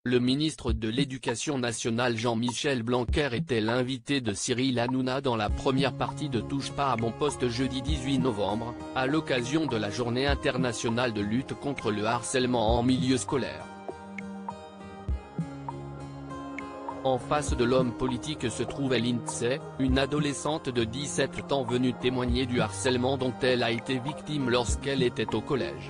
Le ministre de l'Éducation nationale Jean-Michel Blanquer était l'invité de Cyril Hanouna dans la première partie de Touche pas à mon poste jeudi 18 novembre, à l'occasion de la Journée internationale de lutte contre le harcèlement en milieu scolaire. En face de l'homme politique se trouvait Lindsay, une adolescente de 17 ans venue témoigner du harcèlement dont elle a été victime lorsqu'elle était au collège.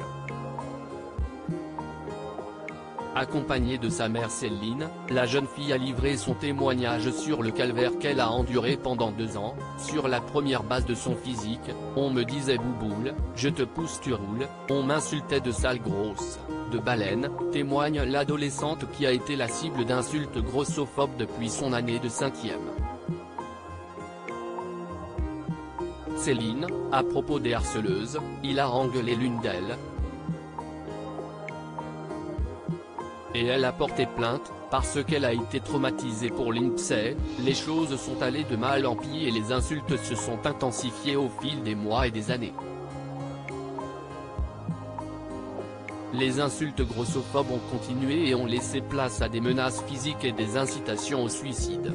Accompagnée de sa mère Céline, la jeune fille a livré son témoignage sur le calvaire qu'elle a enduré pendant 2 ans. Sur la première base de son physique, on me disait bouboule, je te pousse tu roules, on m'insultait de sale grosse, de baleine, témoigne l'adolescente qui a été la cible d'insultes grossophobes depuis son année de 5e. Céline, à propos des harceleuses, il a engueulé l'une d'elles. Et elle a porté plainte, parce qu'elle a été traumatisée. Pour Lindsay, les choses sont allées de mal en pis et les insultes se sont intensifiées au fil des mois et des années. Les insultes grossophobes ont continué et ont laissé place à des menaces physiques et des incitations au suicide.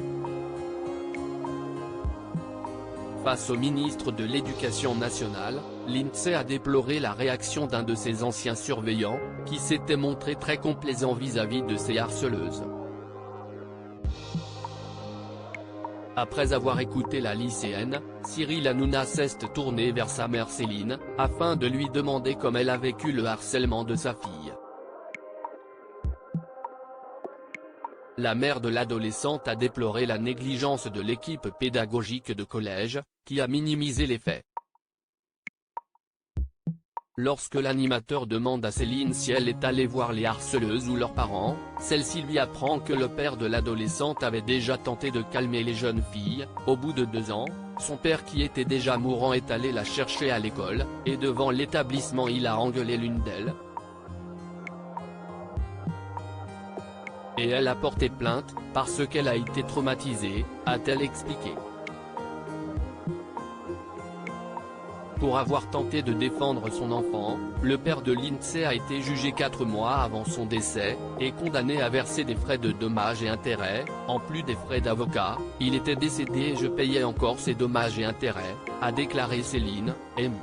Face au ministre de l'Éducation nationale, Lindsay a déploré la réaction d'un de ses anciens surveillants, qui s'était montré très complaisant vis-à-vis de ces harceleuses. Après avoir écouté la lycéenne, Cyril Hanouna s'est tourné vers sa mère Céline, afin de lui demander comment elle a vécu le harcèlement de sa fille. La mère de l'adolescente a déploré la négligence de l'équipe pédagogique de collège, qui a minimisé les faits. Lorsque l'animateur demande à Céline si elle est allée voir les harceleuses ou leurs parents, celle-ci lui apprend que le père de l'adolescente avait déjà tenté de calmer les jeunes filles. Au bout de 2 ans, son père qui était déjà mourant est allé la chercher à l'école, et devant l'établissement il a engueulé l'une d'elles. Et elle a porté plainte, parce qu'elle a été traumatisée, a-t-elle expliqué. Pour avoir tenté de défendre son enfant, le père de Lindsay a été jugé 4 mois avant son décès, et condamné à verser des frais de dommages et intérêts. En plus des frais d'avocat, il était décédé et je payais encore ces dommages et intérêts, a déclaré Céline, émue.